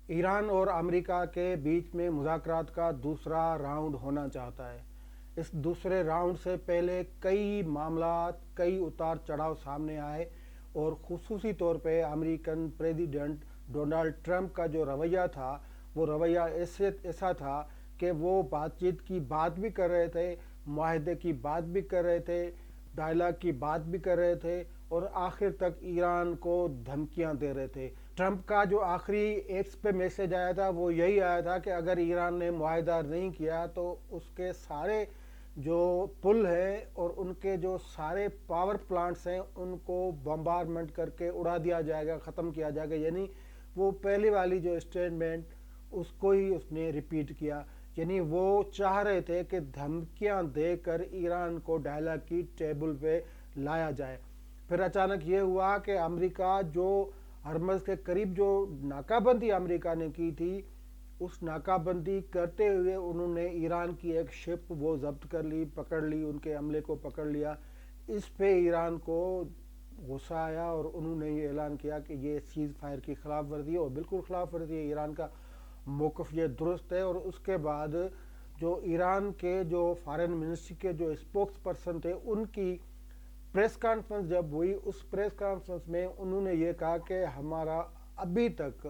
ایران اور امریکہ کے بیچ میں مذاکرات کا دوسرا راؤنڈ ہونا چاہتا ہے۔ اس دوسرے راؤنڈ سے پہلے کئی معاملات، کئی اتار چڑھاؤ سامنے آئے اور خصوصی طور پہ امریکن پریزیڈنٹ ڈونلڈ ٹرمپ کا جو رویہ تھا وہ رویہ ایسا تھا کہ وہ بات چیت کی بات بھی کر رہے تھے، معاہدے کی بات بھی کر رہے تھے، ڈائلاگ کی بات بھی کر رہے تھے اور آخر تک ایران کو دھمکیاں دے رہے تھے۔ ٹرمپ کا جو آخری ایکس پہ میسج آیا تھا وہ یہی آیا تھا کہ اگر ایران نے معاہدہ نہیں کیا تو اس کے سارے جو پل ہیں اور ان کے جو سارے پاور پلانٹس ہیں ان کو بمبارمنٹ کر کے اڑا دیا جائے گا، ختم کیا جائے گا۔ یعنی وہ پہلی والی جو اسٹیٹمنٹ اس کو ہی اس نے ریپیٹ کیا، یعنی وہ چاہ رہے تھے کہ دھمکیاں دے کر ایران کو ڈائلاگ کی ٹیبل پہ لایا جائے۔ پھر اچانک یہ ہوا کہ امریکہ جو ہرمز کے قریب جو ناکہ بندی امریکہ نے کی تھی، اس ناکہ بندی کرتے ہوئے انہوں نے ایران کی ایک شپ وہ ضبط کر لی، پکڑ لی، ان کے عملے کو پکڑ لیا۔ اس پہ ایران کو غصہ آیا اور انہوں نے یہ اعلان کیا کہ یہ سیز فائر کی خلاف ورزی ہے، اور بالکل خلاف ورزی ہے، ایران کا موقف یہ درست ہے۔ اور اس کے بعد جو ایران کے جو فارن منسٹری کے جو اسپوکس پرسن تھے ان کی پریس کانفرنس جب ہوئی، اس پریس کانفرنس میں انہوں نے یہ کہا کہ ہمارا ابھی تک،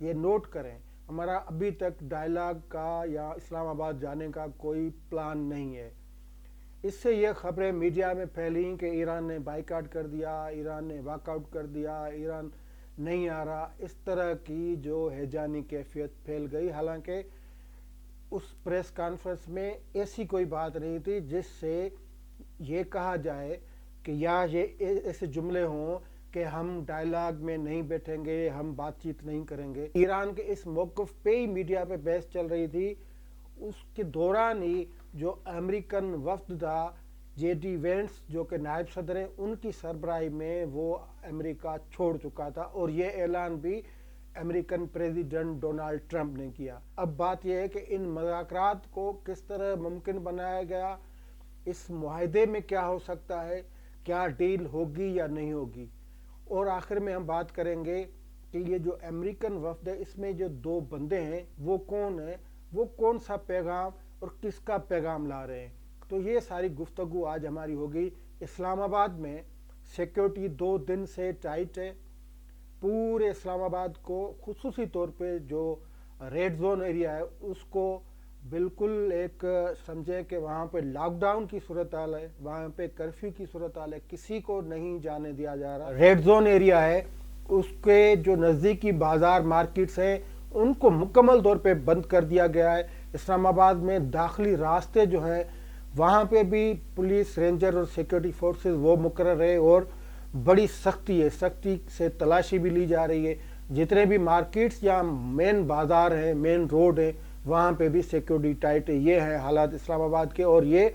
یہ نوٹ کریں، ہمارا ابھی تک ڈائلاگ کا یا اسلام آباد جانے کا کوئی پلان نہیں ہے۔ اس سے یہ خبریں میڈیا میں پھیلیں کہ ایران نے بائیکاٹ کر دیا، ایران نے واک آؤٹ کر دیا، ایران نہیں آ رہا، اس طرح کی جو ہیجانی کیفیت پھیل گئی۔ حالانکہ اس پریس کانفرنس میں ایسی کوئی بات نہیں تھی جس سے یہ کہا جائے کہ یا یہ ایسے جملے ہوں کہ ہم ڈائلاگ میں نہیں بیٹھیں گے، ہم بات چیت نہیں کریں گے۔ ایران کے اس موقف پہ ہی میڈیا پہ بحث چل رہی تھی۔ اس کے دوران ہی جو امریکن وفد تھا، جے ڈی وینس جو کہ نائب صدر ہیں، ان کی سربراہی میں وہ امریکہ چھوڑ چکا تھا، اور یہ اعلان بھی امریکن پریزیڈنٹ ڈونلڈ ٹرمپ نے کیا۔ اب بات یہ ہے کہ ان مذاکرات کو کس طرح ممکن بنایا گیا، اس معاہدے میں کیا ہو سکتا ہے، کیا ڈیل ہوگی یا نہیں ہوگی، اور آخر میں ہم بات کریں گے کہ یہ جو امریکن وفد ہے اس میں جو دو بندے ہیں وہ کون ہیں، وہ کون سا پیغام اور کس کا پیغام لا رہے ہیں۔ تو یہ ساری گفتگو آج ہماری ہوگی۔ اسلام آباد میں سیکیورٹی 2 دن سے ٹائٹ ہے۔ پورے اسلام آباد کو خصوصی طور پہ جو ریڈ زون ایریا ہے اس کو بالکل ایک سمجھے کہ وہاں پہ لاک ڈاؤن کی صورتحال ہے، وہاں پہ کرفیو کی صورتحال ہے، کسی کو نہیں جانے دیا جا رہا۔ ریڈ زون ایریا ہے، اس کے جو نزدیکی بازار مارکیٹس ہیں ان کو مکمل طور پہ بند کر دیا گیا ہے۔ اسلام آباد میں داخلی راستے جو ہیں وہاں پہ بھی پولیس، رینجر اور سیکیورٹی فورسز وہ مقرر ہے، اور بڑی سختی ہے، سختی سے تلاشی بھی لی جا رہی ہے۔ جتنے بھی مارکیٹس یا مین بازار ہیں، مین روڈ ہیں، وہاں پہ بھی سیکیورٹی ٹائٹ ہے۔ یہ ہے حالات اسلام آباد کے، اور یہ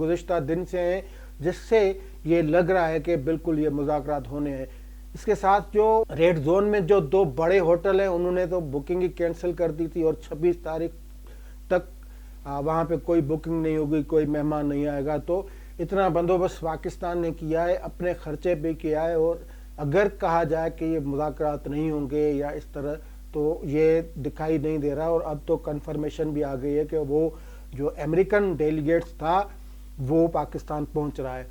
گزشتہ دن سے ہیں، جس سے یہ لگ رہا ہے کہ بالکل یہ مذاکرات ہونے ہیں۔ اس کے ساتھ جو ریڈ زون میں جو 2 بڑے ہوٹل ہیں انہوں نے تو بکنگ ہی کینسل کر دی تھی، اور 26 تاریخ تک وہاں پہ کوئی بکنگ نہیں ہوگی، کوئی مہمان نہیں آئے گا۔ تو اتنا بندوبست پاکستان نے کیا ہے، اپنے خرچے پہ کیا ہے، اور اگر کہا جائے کہ یہ مذاکرات نہیں ہوں گے یا اس طرح، تو یہ دکھائی نہیں دے رہا۔ اور اب تو کنفرمیشن بھی آ گئی ہے کہ وہ جو امریکن ڈیلیگیٹس تھا وہ پاکستان پہنچ رہا ہے۔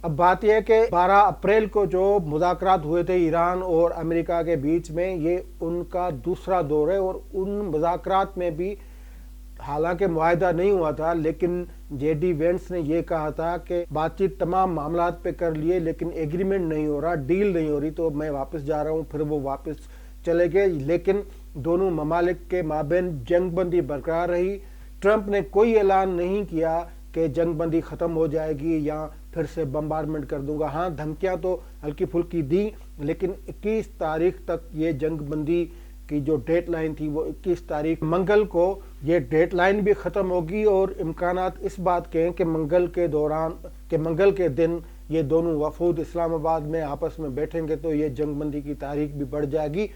اب بات یہ ہے کہ 12 اپریل کو جو مذاکرات ہوئے تھے ایران اور امریکہ کے بیچ میں، یہ ان کا دوسرا دور ہے، اور ان مذاکرات میں بھی حالانکہ معاہدہ نہیں ہوا تھا، لیکن جے ڈی وینس نے یہ کہا تھا کہ بات چیت تمام معاملات پہ کر لیے لیکن ایگریمنٹ نہیں ہو رہا، ڈیل نہیں ہو رہی، تو میں واپس جا رہا ہوں۔ پھر وہ واپس چلے گئے، لیکن دونوں ممالک کے مابین جنگ بندی برقرار رہی۔ ٹرمپ نے کوئی اعلان نہیں کیا کہ جنگ بندی ختم ہو جائے گی یا پھر سے بمبارمنٹ کر دوں گا۔ ہاں، دھمکیاں تو ہلکی پھلکی دی، لیکن 21 تاریخ تک یہ جنگ بندی کی جو ڈیٹ لائن تھی وہ 21 تاریخ منگل کو یہ ڈیٹ لائن بھی ختم ہوگی، اور امکانات اس بات کے ہیں کہ منگل کے دن یہ دونوں وفود اسلام آباد میں آپس میں بیٹھیں گے تو یہ جنگ بندی کی تاریخ بھی بڑھ جائے گی،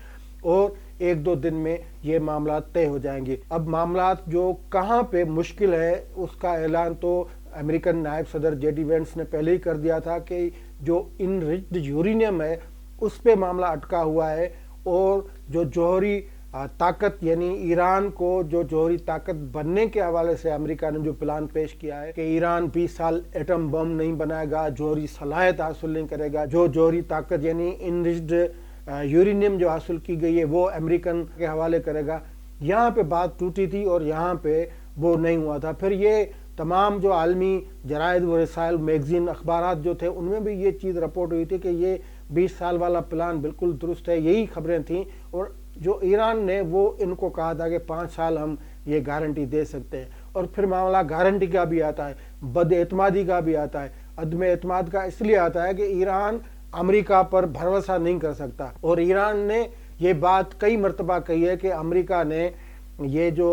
اور 1-2 دن میں یہ معاملات طے ہو جائیں گے۔ اب معاملات جو کہاں پہ مشکل ہے اس کا اعلان تو امریکن نائب صدر جے ڈی وینس نے پہلے ہی کر دیا تھا کہ جو انریچڈ یورینیم ہے اس پہ معاملہ اٹکا ہوا ہے، اور جو جوہری طاقت یعنی ایران کو جو جوہری طاقت بننے کے حوالے سے امریکہ نے جو پلان پیش کیا ہے کہ ایران 20 سال ایٹم بم نہیں بنائے گا، جوہری صلاحیت حاصل نہیں کرے گا، جو جوہری طاقت یعنی انرچڈ یورینیم جو حاصل کی گئی ہے وہ امریکن کے حوالے کرے گا، یہاں پہ بات ٹوٹی تھی اور یہاں پہ وہ نہیں ہوا تھا۔ پھر یہ تمام جو عالمی جرائد و رسائل، میگزین، اخبارات جو تھے ان میں بھی یہ چیز رپورٹ ہوئی تھی کہ یہ 20 سال والا پلان بالکل درست ہے، یہی خبریں تھیں۔ اور جو ایران نے وہ ان کو کہا تھا کہ 5 سال ہم یہ گارنٹی دے سکتے ہیں۔ اور پھر معاملہ گارنٹی کا بھی آتا ہے، بد اعتمادی کا بھی آتا ہے۔ عدم اعتماد کا اس لیے آتا ہے کہ ایران امریکہ پر بھروسہ نہیں کر سکتا، اور ایران نے یہ بات کئی مرتبہ کہی ہے کہ امریکہ نے یہ جو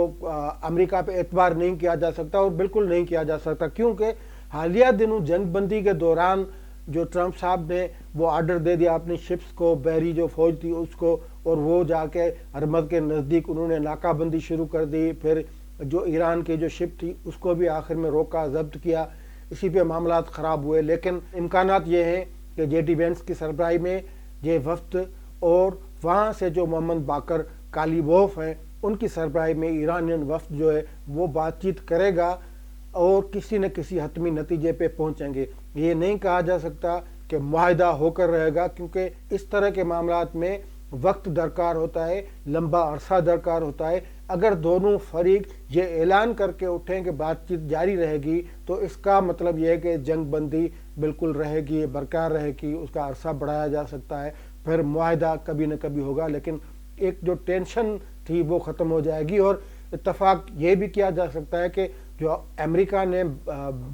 امریکہ پہ اعتبار نہیں کیا جا سکتا، اور بالکل نہیں کیا جا سکتا، کیونکہ حالیہ دنوں جنگ بندی کے دوران جو ٹرمپ صاحب نے وہ آرڈر دے دیا اپنی شپس کو، بحری جو فوج تھی اس کو، اور وہ جا کے ہرمز کے نزدیک انہوں نے ناکہ بندی شروع کر دی۔ پھر جو ایران کی جو شپ تھی اس کو بھی آخر میں روکا، ضبط کیا، اسی پہ معاملات خراب ہوئے۔ لیکن امکانات یہ ہیں کہ جے ڈی وینس کی سربراہی میں یہ وفد اور وہاں سے جو محمد باقر کالیبوف ہیں ان کی سربراہی میں ایرانین وفد جو ہے وہ بات چیت کرے گا اور کسی نہ کسی حتمی نتیجے پہ پہنچیں گے۔ یہ نہیں کہا جا سکتا کہ معاہدہ ہو کر رہے گا، کیونکہ اس طرح کے معاملات میں وقت درکار ہوتا ہے، لمبا عرصہ درکار ہوتا ہے۔ اگر دونوں فریق یہ اعلان کر کے اٹھیں کہ بات چیت جاری رہے گی تو اس کا مطلب یہ ہے کہ جنگ بندی بالکل رہے گی، برقرار رہے گی، اس کا عرصہ بڑھایا جا سکتا ہے، پھر معاہدہ کبھی نہ کبھی ہوگا۔ لیکن ایک جو ٹینشن تھی وہ ختم ہو جائے گی، اور اتفاق یہ بھی کیا جا سکتا ہے کہ جو امریکہ نے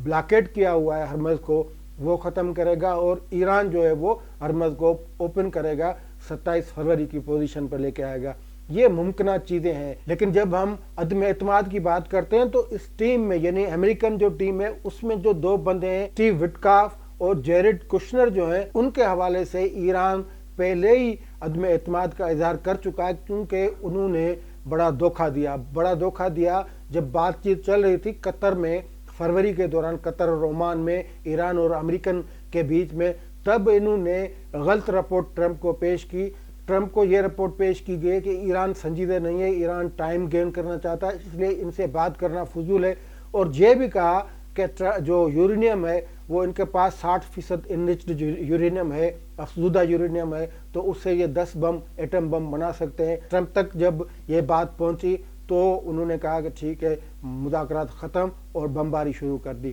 بلاکیڈ کیا ہوا ہے ہرمز کو وہ ختم کرے گا، اور ایران جو ہے وہ ہرمز کو اوپن کرے گا، 27 فروری کی پوزیشن پر لے کے آئے گا۔ یہ ممکنہ چیزیں ہیں۔ لیکن جب ہم عدم اعتماد کی بات کرتے ہیں تو اس ٹیم میں یعنی امریکن جو ٹیم ہے اس میں جو دو بندے ہیں، اسٹیو وٹکاف اور جیرڈ کشنر جو ہیں، ان کے حوالے سے ایران پہلے ہی عدم اعتماد کا اظہار کر چکا ہے، کیونکہ انہوں نے بڑا دھوکہ دیا جب بات چیت چل رہی تھی قطر میں فروری کے دوران، قطر اور عمان میں ایران اور امریکن کے بیچ میں، تب انہوں نے غلط رپورٹ ٹرمپ کو پیش کی۔ ٹرمپ کو یہ رپورٹ پیش کی گئی کہ ایران سنجیدہ نہیں ہے، ایران ٹائم گین کرنا چاہتا ہے، اس لیے ان سے بات کرنا فضول ہے، اور یہ بھی کہا کہ جو یورینیم ہے وہ ان کے پاس 60% انرچڈ یورینیم ہے، افزودہ یورینیم ہے، تو اس سے یہ 10 ایٹم بم بنا سکتے ہیں۔ ٹرمپ تک جب یہ بات پہنچی تو انہوں نے کہا کہ ٹھیک ہے، مذاکرات ختم، اور بمباری شروع کر دی۔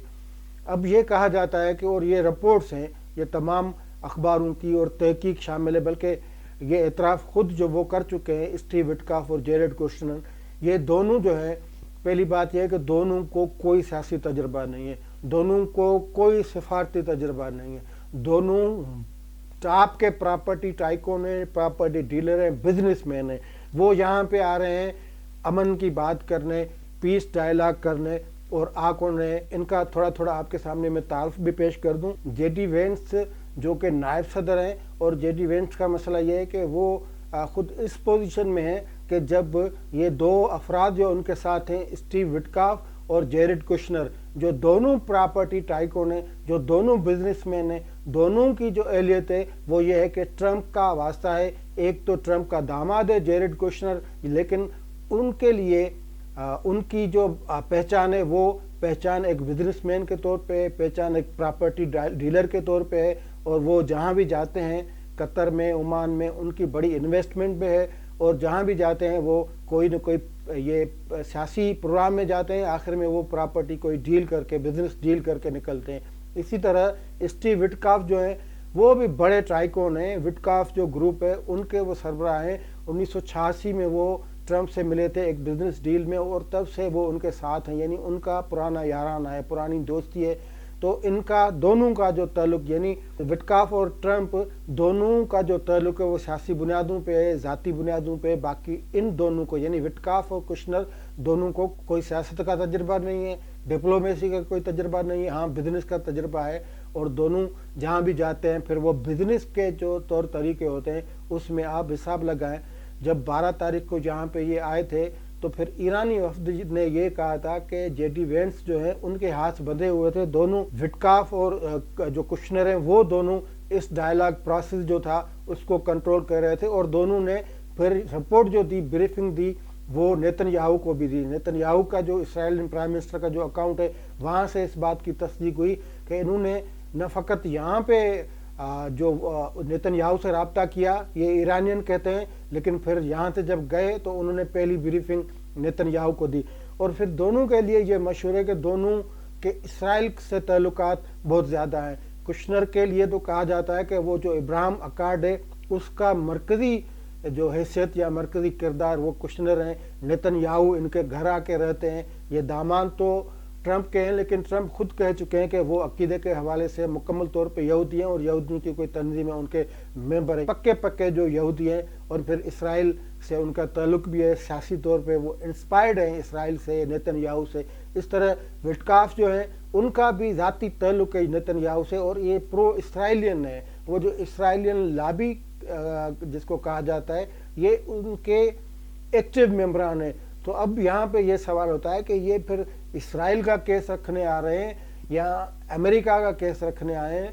اب یہ کہا جاتا ہے کہ، اور یہ رپورٹس ہیں، یہ تمام اخباروں کی اور تحقیق شامل ہے، بلکہ یہ اعتراف خود جو وہ کر چکے ہیں اسٹیو وٹکاف اور جیرڈ کشنر، یہ دونوں جو ہیں، پہلی بات یہ ہے کہ دونوں کو کوئی سیاسی تجربہ نہیں ہے، دونوں کو کوئی سفارتی تجربہ نہیں ہے، دونوں ٹاپ کے پراپرٹی ٹائکون ہیں، پراپرٹی ڈیلر ہیں، بزنس مین ہیں۔ وہ یہاں پہ آ رہے ہیں امن کی بات کرنے، پیس ڈائلاگ کرنے، اور ان کا تھوڑا آپ کے سامنے میں تعارف بھی پیش کر دوں۔ جے ڈی وینس جو کہ نائب صدر ہیں، اور جے ڈی وینس کا مسئلہ یہ ہے کہ وہ خود اس پوزیشن میں ہیں کہ جب یہ دو افراد جو ان کے ساتھ ہیں، اسٹیو وٹکاف اور جیرڈ کشنر، جو دونوں پراپرٹی ٹائکون ہیں، جو دونوں بزنس مین ہیں، دونوں کی جو اہلیت ہے وہ یہ ہے کہ ٹرمپ کا واسطہ ہے۔ ایک تو ٹرمپ کا داماد ہے جیرڈ کشنر، لیکن ان کے لیے ان کی جو پہچان ہے وہ پہچان ایک بزنس مین کے طور پہ، پہچان ایک پراپرٹی ڈیلر کے طور پہ ہے، اور وہ جہاں بھی جاتے ہیں قطر میں، عمان میں، ان کی بڑی انویسٹمنٹ بھی ہے، اور جہاں بھی جاتے ہیں وہ کوئی نہ کوئی یہ سیاسی پروگرام میں جاتے ہیں، آخر میں وہ پراپرٹی کوئی ڈیل کر کے، بزنس ڈیل کر کے نکلتے ہیں۔ اسی طرح اسٹیو وٹکاف جو ہیں وہ بھی بڑے ٹائکون ہیں۔ وٹکاف جو گروپ ہے ان کے وہ سربراہ ہیں، 1986 میں وہ ٹرمپ سے ملے تھے ایک بزنس ڈیل میں، اور تب سے وہ ان کے ساتھ ہیں، یعنی ان کا پرانا یارانہ ہے، پرانی دوستی ہے۔ تو ان کا دونوں کا جو تعلق، یعنی وٹکاف اور ٹرمپ دونوں کا جو تعلق ہے وہ سیاسی بنیادوں پہ ہے، ذاتی بنیادوں پہ۔ باقی ان دونوں کو یعنی وٹکاف اور کشنر دونوں کو کوئی سیاست کا تجربہ نہیں ہے، ڈپلومیسی کا کوئی تجربہ نہیں ہے، ہاں بزنس کا تجربہ ہے، اور دونوں جہاں بھی جاتے ہیں پھر وہ بزنس کے جو طور طریقے ہوتے ہیں اس میں آپ حساب لگائیں۔ جب 12 تاریخ کو جہاں پہ یہ آئے تھے تو پھر ایرانی وفد نے یہ کہا تھا کہ جے ڈی وینس جو ہیں ان کے ہاتھ بندھے ہوئے تھے، دونوں وٹکاف اور جو کشنر ہیں وہ دونوں اس ڈائلاگ پروسیس جو تھا اس کو کنٹرول کر رہے تھے، اور دونوں نے پھر رپورٹ جو دی، بریفنگ دی، وہ نیتن یاہو کو بھی دی۔ نیتن یاہو کا جو اسرائیل پرائم منسٹر کا جو اکاؤنٹ ہے، وہاں سے اس بات کی تصدیق ہوئی کہ انہوں نے نہ فقط یہاں پہ جو نیتن یاہو سے رابطہ کیا، یہ ایرانین کہتے ہیں، لیکن پھر یہاں سے جب گئے تو انہوں نے پہلی بریفنگ نیتن یاہو کو دی۔ اور پھر دونوں کے لیے یہ مشہور ہے کہ دونوں کے اسرائیل سے تعلقات بہت زیادہ ہیں۔ کشنر کے لیے تو کہا جاتا ہے کہ وہ جو ابراہم اکارڈ ہے اس کا مرکزی جو حیثیت یا مرکزی کردار وہ کشنر ہیں۔ نیتن یاہو ان کے گھر آ کے رہتے ہیں۔ یہ داماد تو ٹرمپ کے ہیں، لیکن ٹرمپ خود کہہ چکے ہیں کہ وہ عقیدے کے حوالے سے مکمل طور پہ یہودی ہیں، اور یہودیوں کی کوئی تنظیم ہے ان کے ممبر ہیں، پکے جو یہودی ہیں، اور پھر اسرائیل سے ان کا تعلق بھی ہے، سیاسی طور پہ وہ انسپائرڈ ہیں اسرائیل سے، نیتن یاہو سے۔ اس طرح وٹکاف جو ہیں ان کا بھی ذاتی تعلق ہے نیتن یاہو سے، اور یہ پرو اسرائیلین ہے۔ وہ جو اسرائیلین لابی جس کو کہا جاتا ہے، یہ ان کے ایکٹیو ممبران ہیں۔ تو اب یہاں پہ یہ سوال ہوتا ہے کہ یہ پھر اسرائیل کا کیس رکھنے آ رہے ہیں یا امریکہ کا کیس رکھنے آئے ہیں،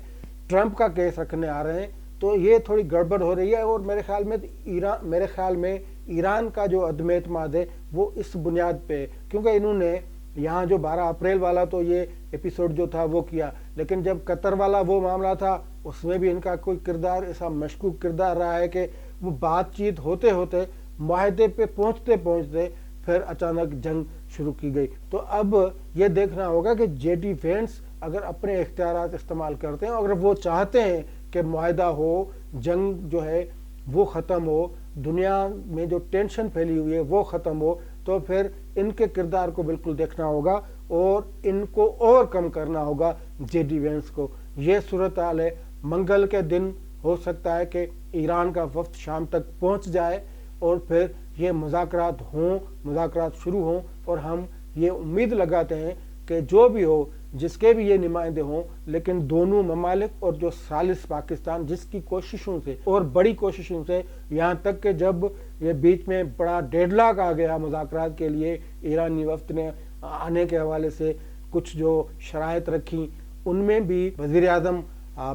ٹرمپ کا کیس رکھنے آ رہے ہیں؟ تو یہ تھوڑی گڑبڑ ہو رہی ہے، اور میرے خیال میں ایران کا جو عدم اعتماد ہے وہ اس بنیاد پہ ہے، کیونکہ انہوں نے یہاں جو 12 اپریل والا تو یہ ایپیسوڈ جو تھا وہ کیا، لیکن جب قطر والا وہ معاملہ تھا اس میں بھی ان کا کوئی کردار ایسا مشکوک کردار رہا ہے کہ وہ بات چیت ہوتے ہوتے معاہدے پہ پہنچتے پھر اچانک جنگ شروع کی گئی۔ تو اب یہ دیکھنا ہوگا کہ جے ڈی وینس اگر اپنے اختیارات استعمال کرتے ہیں، اگر وہ چاہتے ہیں کہ معاہدہ ہو، جنگ جو ہے وہ ختم ہو، دنیا میں جو ٹینشن پھیلی ہوئی ہے وہ ختم ہو، تو پھر ان کے کردار کو بالکل دیکھنا ہوگا اور ان کو اوور کم کرنا ہوگا جے ڈی وینس کو۔ یہ صورتحال ہے۔ منگل کے دن ہو سکتا ہے کہ ایران کا وفد شام تک پہنچ جائے اور پھر یہ مذاکرات شروع ہوں، اور ہم یہ امید لگاتے ہیں کہ جو بھی ہو، جس کے بھی یہ نمائندے ہوں، لیکن دونوں ممالک اور جو ثالث پاکستان جس کی کوششوں سے اور بڑی کوششوں سے، یہاں تک کہ جب یہ بیچ میں بڑا ڈیڈ لاک آ گیا مذاکرات کے لیے، ایرانی وفد نے آنے کے حوالے سے کچھ جو شرائط رکھی، ان میں بھی وزیر اعظم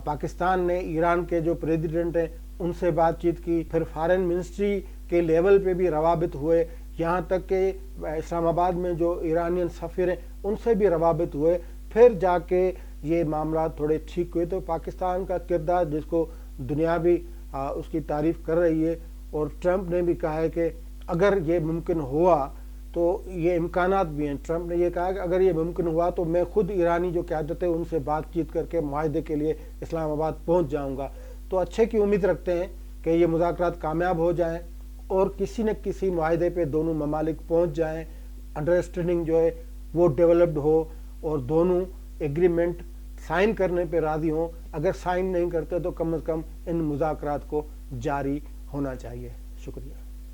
پاکستان نے ایران کے جو پریزیڈنٹ ہیں ان سے بات چیت کی، پھر فارن منسٹری کے لیول پہ بھی روابط ہوئے، یہاں تک کہ اسلام آباد میں جو ایرانین سفیر ہیں ان سے بھی روابط ہوئے، پھر جا کے یہ معاملات تھوڑے ٹھیک ہوئے۔ تو پاکستان کا کردار جس کو دنیا بھی اس کی تعریف کر رہی ہے، اور ٹرمپ نے بھی کہا ہے کہ اگر یہ ممکن ہوا تو یہ امکانات بھی ہیں۔ ٹرمپ نے یہ کہا کہ اگر یہ ممکن ہوا تو میں خود ایرانی جو قیادت ہے ان سے بات چیت کر کے معاہدے کے لیے اسلام آباد پہنچ جاؤں گا۔ تو اچھے کی امید رکھتے ہیں کہ یہ مذاکرات کامیاب ہو جائیں اور کسی نہ کسی معاہدے پہ دونوں ممالک پہنچ جائیں، انڈرسٹینڈنگ جو ہے وہ ڈیولپڈ ہو، اور دونوں ایگریمنٹ سائن کرنے پہ راضی ہوں۔ اگر سائن نہیں کرتے تو کم از کم ان مذاکرات کو جاری ہونا چاہیے۔ شکریہ۔